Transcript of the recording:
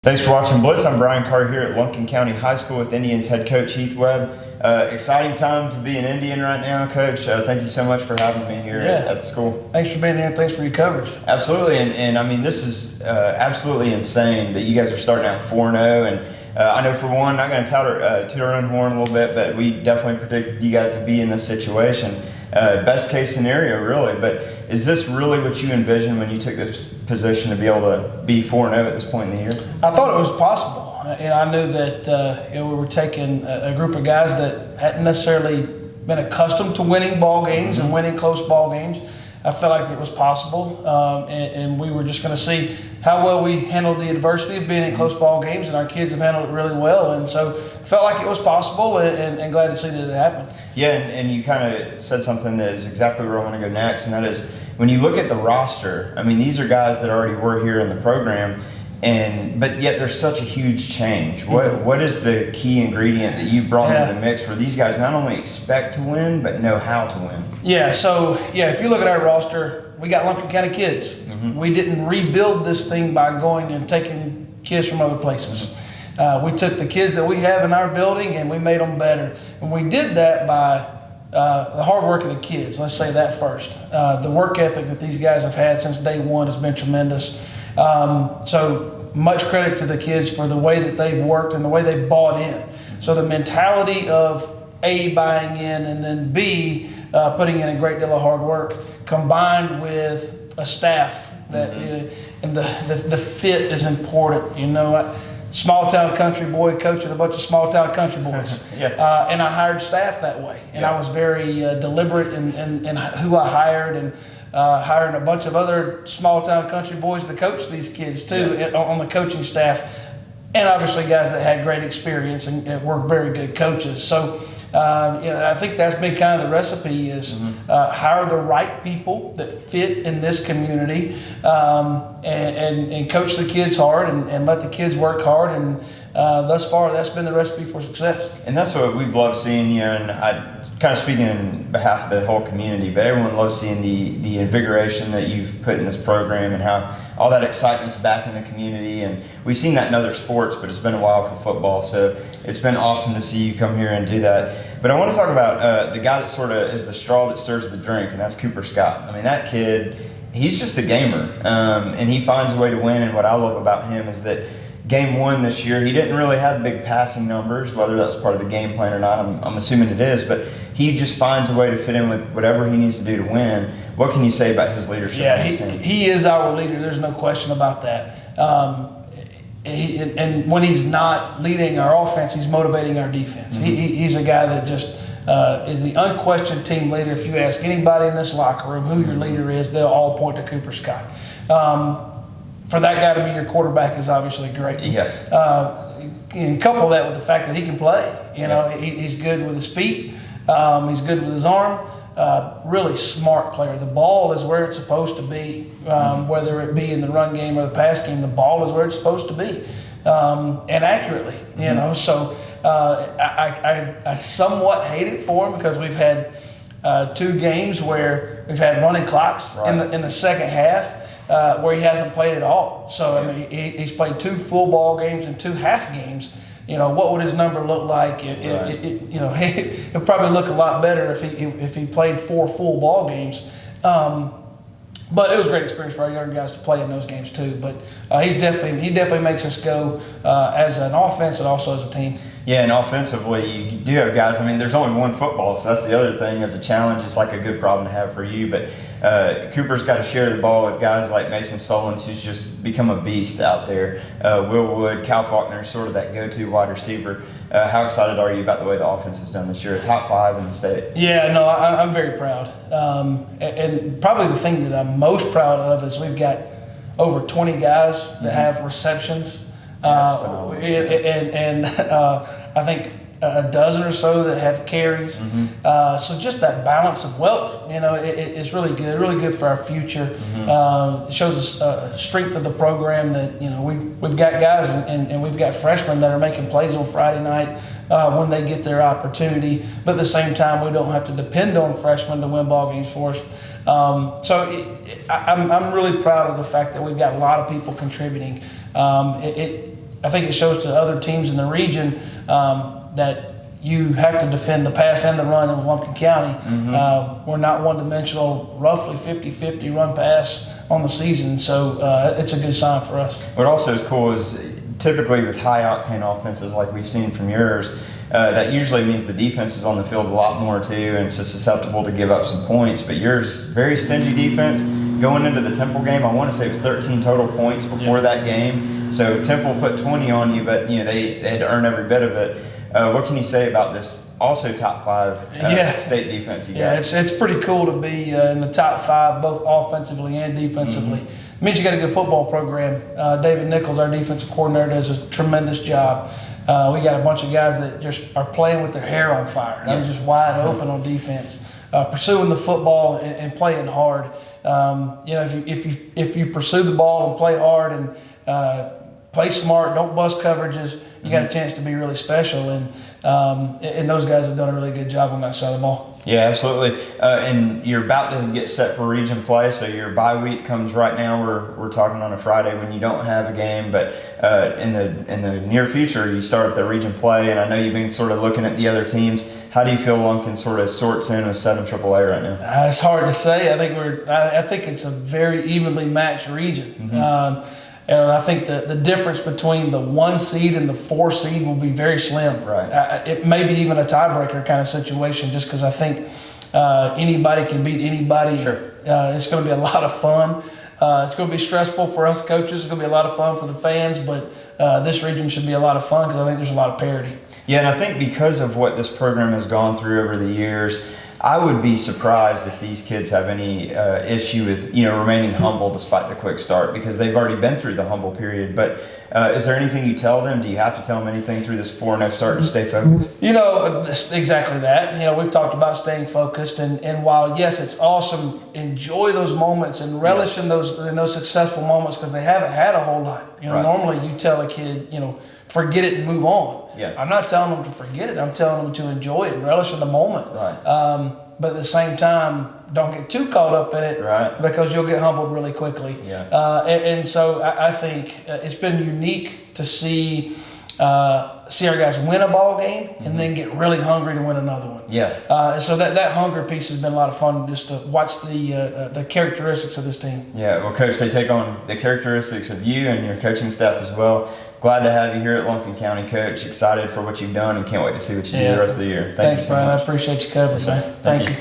Thanks for watching Blitz. I'm Brian Carr here at Lumpkin County High School with Indians head coach Heath Webb. Exciting time to be an Indian right now, Coach. Thank you so much for having me here at the school. Thanks for being here and thanks for your coverage. Absolutely, and I mean, this is absolutely insane that you guys are starting out 4-0. And I know for one, not going to toot our own horn a little bit, but we definitely predict you guys to be in this situation. Best case scenario, really. But is this really what you envisioned when you took this position to be able to be 4-0 at this point in the year? I thought it was possible. I knew that we were taking a group of guys that hadn't necessarily been accustomed to winning ball games and winning close ball games. I felt like it was possible, and we were just going to see how well we handled the adversity of being in close ball games, and our kids have handled it really well. And so felt like it was possible, and glad to see that it happened. Yeah, and you kind of said something that is exactly where I want to go next, and that is when you look at the roster, I mean, these are guys that already were here in the program, but yet there's such a huge change. What is the key ingredient that you brought into the mix where these guys not only expect to win, but know how to win? If you look at our roster, we got Lumpkin County kids. We didn't rebuild this thing by going and taking kids from other places. We took the kids that we have in our building and we made them better. And we did that by the hard work of the kids. Let's say that first. The work ethic that these guys have had since day one has been tremendous. So much credit to the kids for the way that they've worked and the way they bought in. So the mentality of A, buying in, and then B, putting in a great deal of hard work, combined with a staff that, and the fit is important. You know, small town country boy coaching a bunch of small town country boys. And I hired staff that way. And I was very deliberate in who I hired, and hiring a bunch of other small town country boys to coach these kids too on the coaching staff. And obviously guys that had great experience and were very good coaches. So I think that's been kind of the recipe is hire the right people that fit in this community, and coach the kids hard and let the kids work hard. And thus far, that's been the recipe for success. And that's what we've loved seeing you. And I kind of speaking on behalf of the whole community, but everyone loves seeing the invigoration that you've put in this program and how all that excitement's back in the community. And we've seen that in other sports, but it's been a while for football. So it's been awesome to see you come here and do that. But I want to talk about the guy that sort of is the straw that stirs the drink, and that's Cooper Scott. I mean, that kid, he's just a gamer, and he finds a way to win. And what I love about him is that game one this year, he didn't really have big passing numbers, whether that's part of the game plan or not. I'm assuming it is, but he just finds a way to fit in with whatever he needs to do to win. What can you say about his leadership on this team? He is our leader. There's no question about that. And when he's not leading our offense, he's motivating our defense. He's a guy that just is the unquestioned team leader. If you ask anybody in this locker room who your leader is, they'll all point to Cooper Scott. For that guy to be your quarterback is obviously great. And couple that with the fact that he can play. He's good with his feet. He's good with his arm. Really smart player. The ball is where it's supposed to be, whether it be in the run game or the pass game. The ball is where it's supposed to be, and accurately. So I somewhat hate it for him because we've had 2 games where we've had running clocks in the second half. Where he hasn't played at all. So I mean, he's played 2 full ball games and 2 half games. What would his number look like? He'll probably look a lot better if he played 4 full ball games. But it was a great experience for our younger guys to play in those games too. But he definitely makes us go as an offense and also as a team. Yeah, and offensively, you do have guys. I mean, there's only one football, so that's the other thing. As a challenge, it's like a good problem to have for you. But Cooper's got to share the ball with guys like Mason Solons, who's just become a beast out there. Will Wood, Cal Faulkner, sort of that go-to wide receiver. How excited are you about the way the offense has done this year? A top 5 in the state. Yeah, no, I'm very proud. And probably the thing that I'm most proud of is we've got over 20 guys that have receptions. And I think a dozen or so that have carries. So just that balance of wealth, it's really good for our future. It shows us strength of the program that, we've got guys and we've got freshmen that are making plays on Friday night when they get their opportunity. But at the same time, we don't have to depend on freshmen to win ball games for us. I'm really proud of the fact that we've got a lot of people contributing. I think it shows to other teams in the region that you have to defend the pass and the run in Lumpkin County. We're not one-dimensional, roughly 50-50 run pass on the season, so it's a good sign for us. What also is cool is typically with high-octane offenses like we've seen from yours, that usually means the defense is on the field a lot more too, and it's susceptible to give up some points. But yours, very stingy defense. Going into the Temple game, I want to say it was 13 total points before that game. So Temple put 20 on you, but they had to earn every bit of it. What can you say about this also top 5 state defense you got? Yeah, it's pretty cool to be in the top 5, both offensively and defensively. It means you got a good football program. David Nichols, our defensive coordinator, does a tremendous job. We got a bunch of guys that just are playing with their hair on fire. They're just wide open on defense, pursuing the football and playing hard. If you pursue the ball and play hard and play smart, don't bust coverages, you got a chance to be really special. And those guys have done a really good job on that side of the ball. Yeah, absolutely. And you're about to get set for region play, so your bye week comes right now. We're talking on a Friday when you don't have a game, but in the near future you start the region play. And I know you've been sort of looking at the other teams. How do you feel Lumpkin sort of sorts in with 7 AAA right now? It's hard to say. I think it's a very evenly matched region. And I think the difference between the 1 seed and the 4 seed will be very slim. Right. It may be even a tiebreaker kind of situation, just because I think anybody can beat anybody. Sure. It's going to be a lot of fun. It's going to be stressful for us coaches. It's going to be a lot of fun for the fans, but this region should be a lot of fun because I think there's a lot of parity. Yeah, and I think because of what this program has gone through over the years, I would be surprised if these kids have any issue with remaining humble despite the quick start, because they've already been through the humble period. But is there anything you tell them? Do you have to tell them anything through this 4-0 start to stay focused? Exactly that. We've talked about staying focused, and while yes, it's awesome, enjoy those moments and relish in those successful moments, because they haven't had a whole lot. Right. Normally you tell a kid, forget it and move on. Yeah. I'm not telling them to forget it. I'm telling them to enjoy it and relish in the moment. Right. But at the same time, don't get too caught up in it, right, because you'll get humbled really quickly. Yeah. And so I think it's been unique to see our guys win a ball game and then get really hungry to win another one. Yeah. So that hunger piece has been a lot of fun, just to watch the characteristics of this team. Yeah. Well, Coach, they take on the characteristics of you and your coaching staff as well. Glad to have you here at Lumpkin County, Coach. Excited for what you've done and can't wait to see what you do the rest of the year. Thank you so much. Brian. I appreciate you covering, man. Thank you.